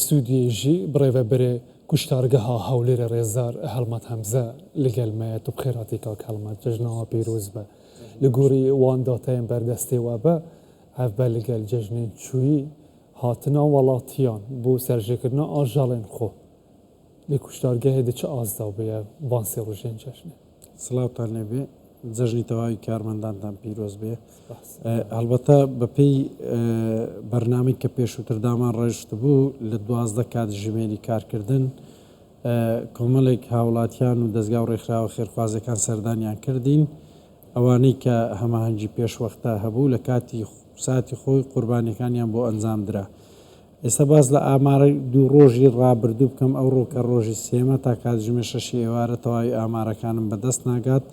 سودیێژی بڕێوە برێ کوشتارگەها هەولێرە ڕێزار هەڵمەت هەمزە لەگەلمەیە و بخێراتی کاک هەڵمەت جژنەوە پیرۆز بە لە گۆری وانداتەیان بەردەستێوە بە هەڤبە لەگەل جژنێن چووی هاتنە وڵاتیان بۆ سەرژێکردنە ئاژەڵێن خۆ لە کوشتارگەهێ دەچ ئازدا بەیە وانسێ ڕۆژێن جەژنێ سڵاوتان لێبێ جەژنی تەواوی کارمەندانتان پیرۆز بێ هەڵبەتە بەپێی بەرنامەی کە پێشووتردامان ڕێژت بوو لە 12 کات ژمێری کارکردن کۆمەڵێک هاوڵاتیان و دەستگا و ڕێکخراوە خێرخوازەکان سەردانیان کردین ئەوانەی کە هەماهەنگی پێشوەختە هەبوو لە کاتی ساتی خۆی قوربانیەکانیان بۆ ئەنجام درا ئێستا باز لە ئامارە دوو ڕۆژی ڕابردوو بکەم ئەو ڕۆکە ڕۆژی سێمە تا کاتژمێ 6 ئێوارە تەواوی ئامارەکانم بەدەست ناگات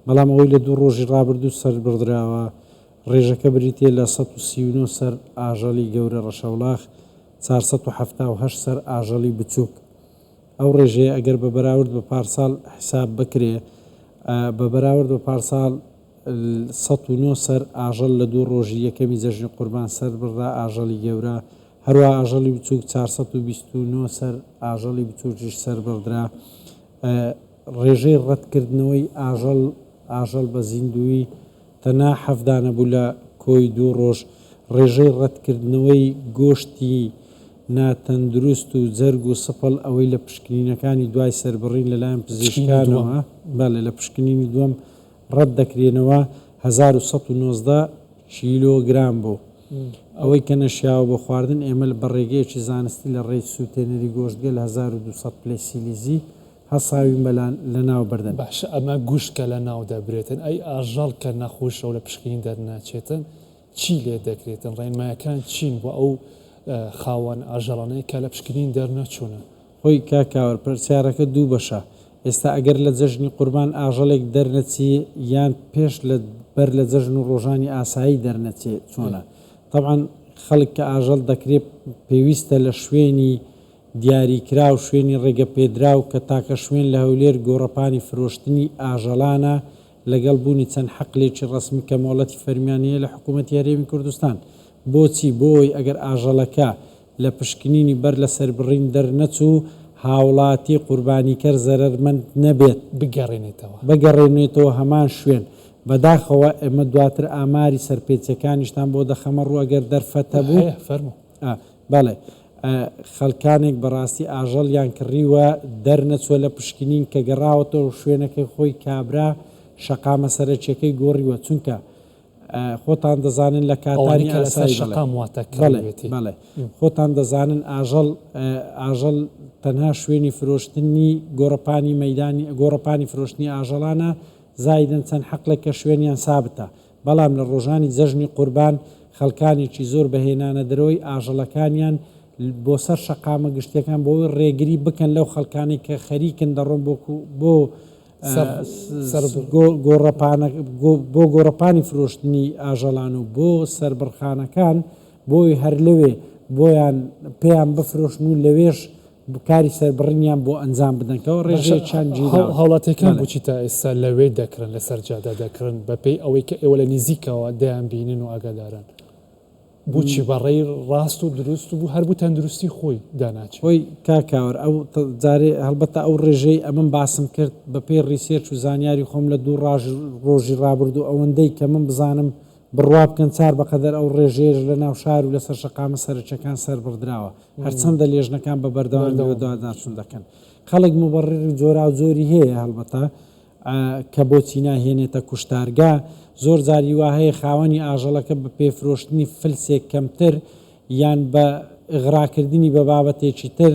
بەڵام ئەوەی لە دوو ڕۆژی ڕابردوو سەر بردراوە ڕێژەکە بریتێ لە 139 سەر ئاژەڵی گەورە ڕەشەوڵاخ 478 سەر ئاژەڵی بچووک ئەو ڕێژەیە ئەگەر بە بەراورد بە پارساڵ حساب بکرێ بە بەراورد بە پارساڵ 109 سەر ئاژەڵ لە دوو ڕۆژی یەکەمی جەژنی قوربان سەر بڕا ئاژەڵی گەورە هەروە ئاژەڵی بچووک 429 سەر ئاژەڵی بچووکیش سەر بردرا ڕێژەی ڕەتکردنەوەی ئاژەڵ بە زیندوی تەنها حەفدانە بوو لە کۆی دوو ڕۆژ ڕێژەی ڕەتکردنەوەی گۆشتی ناتەندروست و جەرگ و سەپەڵ ئەوەی لە پشکنینەکانی دوای سەربڕین لەلایەن پزیشکانەوە بەڵێ لە پشکنینی دووەم ڕەت دەکرێنەوە 1190 کیلۆگرام بوو ئەوەی کە نەشیاوە بۆ خواردن ئێمە بە ڕێگەیەکی زانستی لە ڕێی سووتێنەری گۆشتگە لە 1200 پلەی سیلیزی هەساوین بەلان لە ناو بردن باش ئەمە گوشکە لە ناو دەبرێتن ئەی ئاژەڵ کە نەخۆشە و لە پشکین دەرناچێتن چی لێ دەکرێتن ڕێنمایەکان چین بۆ ئەو خاوەن ئاژەڵانەیە کە لە پشکنین دەرنەچوونە خۆی کاکاوەر پرسیارەکە دوو بەشە ئێستا ئەگەر لە جەژنی قوربان ئاژەڵێک دەرنەچی یان پێش بەر لە جەژن و ڕۆژانی ئاسایی دەرنەچێ چۆنە طبعا خەڵک کە ئاژەڵ دەکرێت پێویستە لە شوێنی دیاریکرا و شوێنی ڕێگە پێدرا و کە تاکە شوێن لە هەولێر گۆڕەپانی فرۆشتنی ئاژەڵانە لەگەڵ بوونی چەند حەقلێکی ڕسمی کە مۆڵەتی فەرمیانەیە لە حکوومەتی هەرێمی کوردستان بۆچی بۆی ئەگەر ئاژەڵەکە لە پشکنینی بەر لە سەربڕین دەرنەچوو هاوڵاتی قوربانیکەر زەرمەند نەبێت بگەڕێنێتەوە هەمان شوێن بەداخەوە ئێمە دواتر ئاماری سەرپێچەکانیشتان بۆ دەخەمە ڕوو ئەگەر دەرفەتە بوو بەڵێ خەڵکانێک بەڕاستی ئاژەڵیان کڕیوە دەرنەچوە لە پشکنین کە گەڕاوەتەوە شوێنەکەی خۆی کابرا شەقامە سەرچیەکەی گۆڕیوە چونکە خۆتان دەزانن لە کاتانی بەڵێ خۆتان دەزانن ئاژەڵ تەنها شوێنی فرۆشتنی گۆڕەپانی مەیدانی گۆڕەپانی فرۆشتنی ئاژەڵانە زایدن چەند حەقلێک کە شوێنیان سابتە بەڵام لە ڕۆژانی جەژنی قوربان خەڵکانێکی زۆر بەهێنانە دەرەوەی ئاژەڵەکانیان بۆ سەر شەقامە گشتەکان بۆ ڕێگری بکەن لەو خەڵکانی کە خەریکن دەڕۆن بۆ گۆڕەپانی فرۆشتنی ئاژەڵان و بۆ سەربڕخانەکان بۆی هەر لەوێ بۆیان پێیان بفرۆشن و لەوێش کاری سەربڕینیان بۆ ئەنجام بدەنکەەوە ڕێژەیە چەندجی هاوڵاتەکان بچی تا ئێستا لەوێ دەکرن لە سەرجادا دەکردن بەپێی ئەوەی کە ئێوە لە نزیکەوە دەیان بینن و ئاگادارن بۆچی بەڕێی ڕاست و دروست و بوو هەر بوو تەندروستی خۆی داناچ خۆی کاکاوەر ئەو جارێ هەڵبەتە ئەو ڕێژەی ئەمن باسم کرد بەپێی ڕیسێرچ و زانیاری خۆم لە دوو ڕۆژی ڕابرد و ئەوەندەی کە من بزانم بڕوا بکەن چار بەقەدەر ئەو ڕێژێژ لە ناو شار و لەسەر شەقامە سەرچەکان سەر بردراوە هەرچەندە لێژنەکان بە بەردەوامەوە دواداچون دەکەن خەڵک مبڕێری جۆرا و زۆری هەیە هەڵبەتە کە بۆچی ناهێنێتە کوشتارگا زۆر جاری وا هەیە خاوەنی ئاژەڵەکە بە پێفرۆشتنی فلسێک کەمتر یان بە ئغراکردنی بە بابەتێکی تر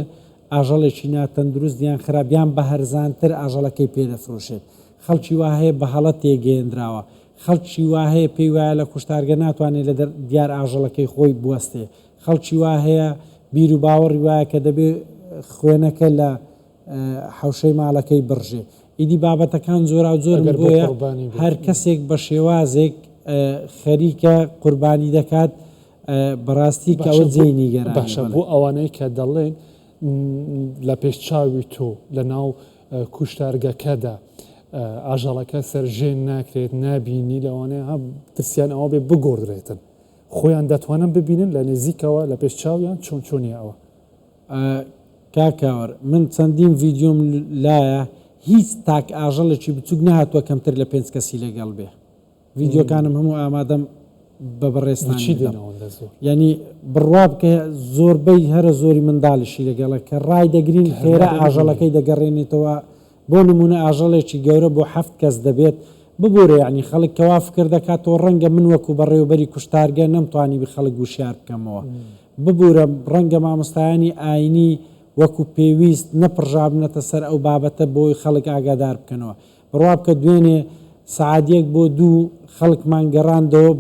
ئاژەڵێکی ناتەندروست یان خراپیان بە هەرزانتر ئاژەڵەکەی پێدەفرۆشێت خەڵکی وا هەیە بە هەڵە تێگەێنراوە خەڵکی وا هەیە پێی وایە لە کوشتارگە ناتوانێت لە دیار ئاژەڵەکەی خۆی بوەستێ خەڵکی وا هەیە بیر و باوەڕی وایە کە دەبێت خوێنەکە لە حەوشەی ماڵەکەی بڕژێ ئیدی بابەتەکان زۆرا و زۆر بۆیە هەر کەسێک بە شێوازێک خەریکە قوربانی دەکات بەڕاستی کەەوە جێنی گەرا باشە بۆ ئەوانەی کە دەڵێن لە پێشچاوی تۆ لە ناو کوشتارگەکەدا ئاژەڵەکە سەرژێن ناکرێت نابینی لەوانەیە هەم ترسیان ئەوە بێ بگۆڕدرێتن خۆیان دەتوانن ببینن لە نێزیکەوە لە پێشچاویان چۆن چۆنی ئەوە کاکاوەر من چەندین ڤیددیۆم لایە هیچ تاک ئاژەڵێکی بچووک نهاتووە کەمتر لە 5 کەسی لەگەڵ بێ ڤیددیۆکانم هەموو ئامادەم بە بەڕێستانی ینی بڕوا بکە زۆربەی هەرە زۆری منداڵیشی لەگەڵە کە ڕای دەگرین خێرا ئاژەڵەکەی دەگەڕێنێتەوە بۆ نمونە ئاژەڵێکی گەورە بۆ 7 کەس دەبێت ببوورە ینی خەڵک کەوا فکر دەکاتەوە ڕەنگە من وەکو بەڕێوەبەری کوشتارگە نەمتوانی بە خەڵک گوشیار بکەمەوە ببوورە ڕەنگە مامۆستایانی ئاینی وەکو پێویست نەپڕژابنەتە سەر ئەو بابەتە بۆی خەڵک ئاگادار بکەنەوە بڕوا بکە دوێنێ سعادیەک بۆ دوو خەڵکمان گەڕاندەوە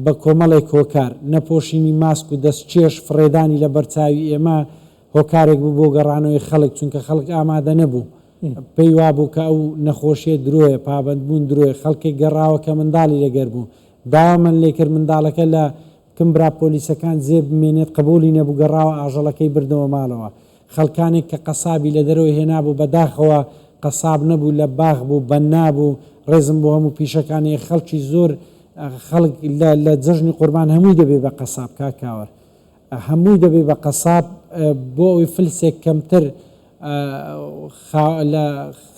بە کۆمەڵێک هۆکار نەپۆشینی ماسک و دەستچێش فڕێدانی لە بەرچاوی ئێمە هۆکارێک بوو بۆ گەڕانەوەی خەڵک چونکە خەڵک ئامادە نەبوو پێی وابوو کە ئەو نەخۆشیە درۆیە پابندبوون درۆیە خەڵکێک گەڕاوە کە منداڵی لەگەر بوو داوا من لێکرد منداڵەکە لە کمبرا پۆلیسەکان زێ بمێنێت قبولی نەبوو گەڕاوە ئاژەڵەکەی بردەوە ماڵەوە خەڵکانێک کە قەسابی لە دەرەوە هێنابوو بەداخەوە قەساب نەبوو لە باغ بوو بەنا بوو ڕێزم بۆ هەموو پیشەکانی خەڵکی زۆر خەڵک لە جەژنی قوربان هەمووی دەبێ بە قەساب کاکاوەر هەمووی دەبێ بە قەساب بۆ ئەوی فلسێک کەمتر لە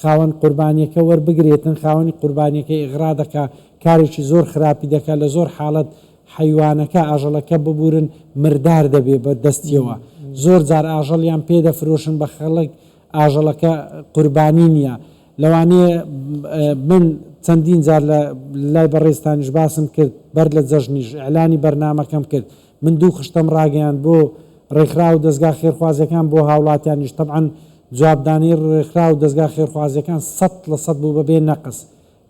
خاوەن قوربانیەکە وەربگرێتن خاوەنی قوربانیەکەی ئیغرا دەکا کارێکی زۆر خراپی دەکات لە زۆر حاڵەت حیوانەکە ئاژەڵەکە ببورن مردار دەبێ بە دەستیەوە زۆر جار ئاژەڵیان پێدەفرۆشن بە خەڵک ئاژەڵەکە قوربانی نییە لەوانەیە من چەندین جار لە لای بەڕێستانیش باسم کرد بەر لە جەژنیش ئەعلانی بەرنامەکەم کرد من دوو خشتم ڕاگەیان بۆ ڕێکخرا و دەستگا خێرخوازیەکان بۆ هاوڵاتیانیش طبعاً جوابدانی ڕێکخرا و دەستگا خێرخوازیەکان 100% بوو بەبێ نەقس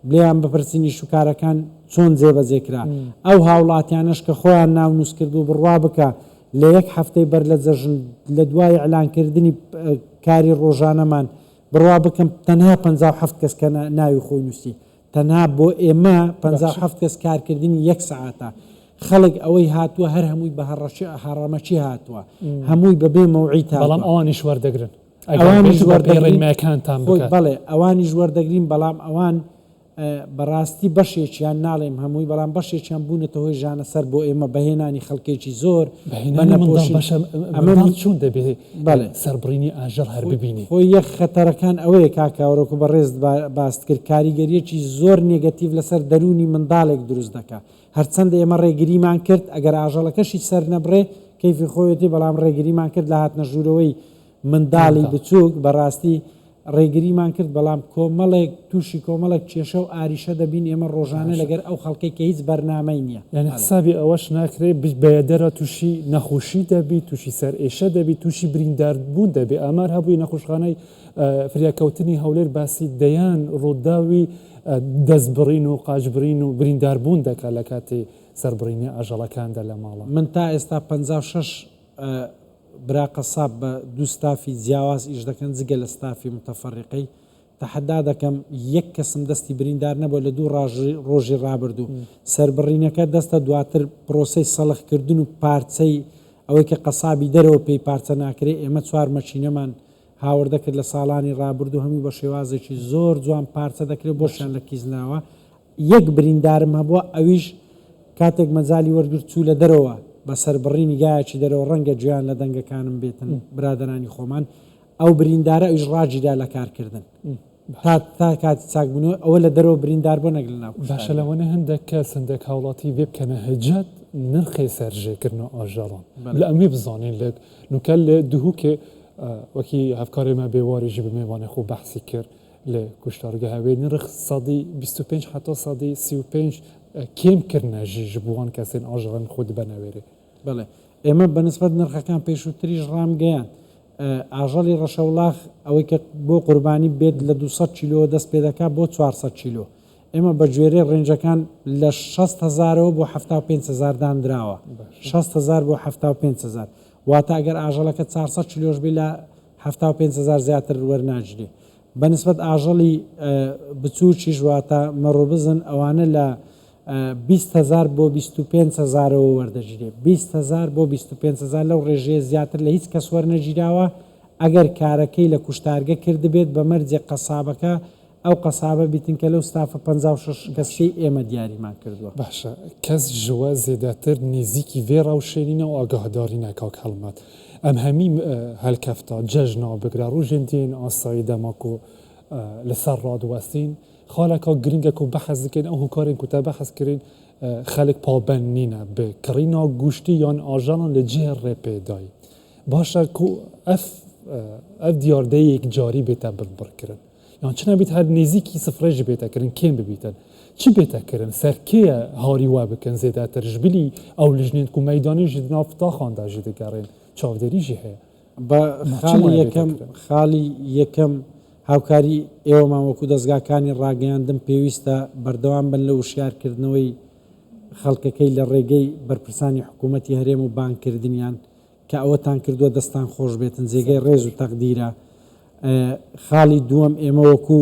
بلیان بەپرسینی شوکارەکان چۆن جێبەجێکرا ئەو هاوڵاتیانش کە خۆیان ناونووس کرد و بڕوا بکە لە یەک هەفتەی بەر لە جەژن لە دوای ئەعلانکردنی کاری ڕۆژانەمان بڕوا بکەم تەنها 57 کەس کە ناوی خۆی نووسی تەنها بۆ ئێمە 57 کەس کارکردنی 1 سەعاتە خەڵک ئەوەی هاتووە هەر هەمووی بە هەڕەمەچی هاتووە هەمووی بەبێ مەوعیت بەڵام ئەوانیش وەردەگرن بەڵێ ئەوانیش وەردەگرین بەڵام ئەوان بەڕاستی بەشێکیان ناڵێم هەمووی بەڵام بەشێکیان بوونەتە هۆی ژانە سەر بۆ ئێمە بەهێنانی خەڵکێکی زۆر چون دەبێت سەربڕینی ئاژەڵ هەر ببینی خۆی یەک خەتەرەکان ئەوەیە کاکاوەڕۆکو بە ڕێز باست کرد کاریگەریەکی زۆر نێگەتیڤ لەسەر دەرونی منداڵێک دروست دەکات هەرچەندە ئێمە ڕێگریمان کرد ئەگەر ئاژەڵەکەشی سەر نەبڕێ کەیفی خۆیەتی بەڵام ڕێگریمان کرد لە هاتنە ژوورەوەی منداڵی بچووک بەڕاستی ڕێگریمان کرد بەڵام کۆمەڵێک تووشی کۆمەڵێک کێشە و ئاریشە دەبین ئێمە ڕۆژانە لەگەر ئەو خەڵکی کە هیچ بەرنامەی نییە یعنی حسابی ئەوەش ناکرێت بەیەدەرە تووشی نەخۆشی دەبی تووشی سەر ئێشە دەبی تووشی برینداربوون دەبێ ئامار هەبووی نەخۆشخانەی فریاکەوتنی هەولێر باسی دەیان ڕووداوی دەستبڕین و قاچبرین و برینداربوون دەکات لە کاتی سەربڕینی ئاژەڵەکاندا لە ماڵە من تا ئێستا 56 برا قەساب بە دوو ستافی جیاواز ئیش دەکەن جگە لە ستافی متەفەڕقەی تەحەدا دەکەم یەک کەسم دەستی بریندار نەبووە لە دوو ڕۆژی ڕابردوو سەربڕینەکە دەستە دواتر پرۆسەی سەڵخکردن و پارچەی ئەوەی کە قەسابی دەرەوە پێی پارچە ناکرێت ئێمە 4 مەچینەمان هاوردە کرد لە ساڵانی ڕابردوو هەموو بە شێوازێکی زۆر جوان پارچە دەکرێت بۆشیان لە کیزناوە یەک بریندارم هەبووە ئەویش کاتێک مەجای وەرگرت چوو لە دەرەوە بە سەربڕینی گایەکی دەرەوە ڕەنگە گویان لە دەنگەکانم بێتن برادرانی خۆمان ئەو بریندارە ئەویش ڕاجیدا لە کارکردن تا کاتی چاکبوونەوە ئەوە لە دەرەوە بریندار بۆ نەگرنا باشە لەوەنە هەندێک کەس هەندێک هاوڵاتی وێ بکەنە هەجات نرخی سەرژێکردنەوە ئاژەڵان لە ئەمێ بزانین لێک نوکە لە دووکێ وەکی هەفکارێمە بێوارێژی بمێوانە خۆ بەحسی کرد لە کوشتارگە هەوێ نرخ سەدی 25 حتا سەدی 35 کێمکردنەژی ji بووان کەسێن ئاژەڵن خود بەنەوێرێ بڵێ ئێمە بەنسبەت نرخەکان پێشووتریش ڕامگەیان ئاژەڵی ڕەشەوڵاخ ئەوەی کە بۆ قوربانی بێت لە 200 کیلۆ دەست پێ دەکات بۆ 400 کیلۆ ئێمە بە گوێرەی ڕێنجەکان لە 6,000ەوە بۆ 75,000 دانراوە 6,000 بۆ 75,000 واتە ئەگەر ئاژەڵەکە 400 کیلۆش بێ لە 75,000 زیاتر وەرناگیرێ بەنسبەت ئاژەڵی بچووکیش واتە مەڕۆبزن ئەوانە لە 20,000 بۆ 25,000ەوە وەردەگیرێ 20,000 بۆ 25,000 لەو ڕێژەیە زیاتر لە هیچ کەس وەرنەگیراوە ئەگەر کارەکەی لە کوشتارگە کردبێت بە مەرجێ قەسابەکە ئەو قەسابە بیتنکە لەو ستافە 56 کەسی ئێمە دیاریمان کردووە باشە کەس ژوە زێداتر نزیکی وێ ڕاوشێنینە و ئاگاهداری ناکاک هەڵمات ام همیم هالکفتا ججنا بگره روژن دین آسایی دماکو لسر راد وستین خالکا گرینگه کو بحث کن او کارین کو تا بحث کرین خلق پابن نینه به کرینا گوشتی یان آجانان لجهر رپیدای باشا کو اف دیارده یک جاری بیتا بر کرن یان چنه بیت هر نزیکی سفرج بیتا کرن کم ببیتن چی بیتا کرن سرکیه هاری و بکن زیده ترجبیلی او لجنین کو میدانی جد نافتا خانده جده کرن چاودری جه بە خاڵی یەکەم هاوکاری ئێوەمان وەکو دەستگاکانی ڕاگەیاندن پێویستە بەردەوام بن لە وشیارکردنەوەی خەڵکەکەی لە ڕێگەی بەرپرسانی حکوومەتی هەرێم و بانکردنیان کە ئەوەتان کردووە دەستان خۆش بێتن جێگەی ڕێز و تەقدیرە. خاڵی دووەم ئێمە وەکو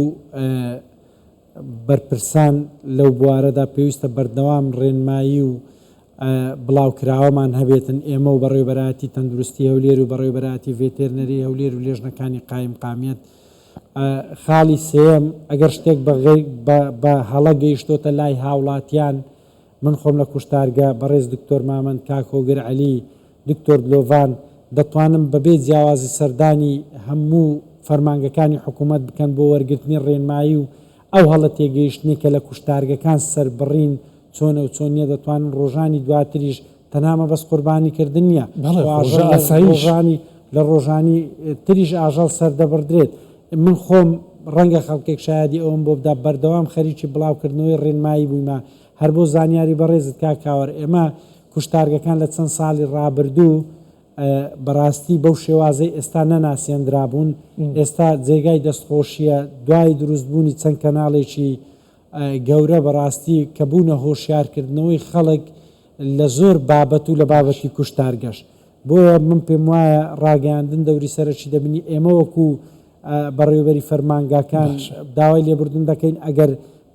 بەرپرسان لەو بوارەدا پێویستە بەردەوام ڕێنمایی و بڵاوکراوەمان هەبێتن ئێمە و بەڕێوەبەرایەتی تەندروستی هەولێر و بەڕێوەبەرایەتی ڤێتێرنەری هەولێر و لێژنەکانی قایم قامیەت. خاڵی سێم ئەگەر شتێک بە هەڵە گەیشتۆتە لای هاوڵاتیان من خۆم لە کوشتارگە بەڕێز دکتۆر مامەند کاک هۆگر عەلی دکتۆر دلۆڤان دەتوانم بەبێ جیاوازی سەردانی هەموو فەرمانگەکانی حکوومەت بکەن بۆ وەرگرتنی ڕێنمایی و ئەو هەڵە تێگەیشتنی کە لە کوشتارگەکان سەربڕین چۆنە و چۆن نییە دەتوانن ڕۆژانی دواتریش تەنامە بەس قوربانیکردن نییە ڕۆژانی لە ڕۆژانی تریش ئاژەڵ سەردەبردرێت. من خۆم ڕەنگە خەڵکێک شایدی ئەوم بۆ بدا بەردەوام خەریکی بڵاوکردنەوەی ڕێنمایی بوویمە هەر بۆ زانیاری بەڕێزت کاکاوەر ئێمە کوشتارگەکان لە چەند ساڵی ڕابردوو بەڕاستی بەو شێوازەی ئێستا نەناسیێنرابوون ئێستا جێگای دەستخۆشیە دوای دروستبوونی چەند کەناڵێکی گەورە بەڕاستی کە بوونە هۆشیارکردنەوەی خەڵک لە زۆر بابەت و لە بابەتی کوشتارگەشت. بۆیە من پێم وایە ڕاگەیاندن دەوری سەرەکی دەبینی ئێمە وەکو بەڕێوەبەری فەرمانگاکان داوای لێبوردن دەکەین ئەگەر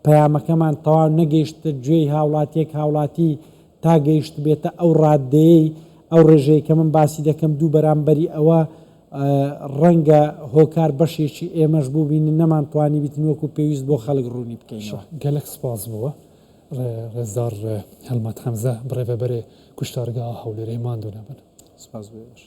پەیامەکەمان تەواو نەگەیشتە گوێی هاوڵاتیەک هاوڵاتی تا گەیشت بێتە ئەو ڕاددەیەی ئەو ڕێژەیە کە من باسی دەکەم دوو بەرامبەری ئەوە ڕەنگە هۆکار بەشێکی ئێمەش بوو بینن نەمانتوانی بیتن وەکو پێویست بۆ خەڵک ڕوونی بکەینەوە. گەلێک سپاس بووە ڕێزدار هەلمەت حەمزە بڕێوەبەرێ کوشتارگا هەولێرەی ماندوو نەبن. سپاس بێ باش.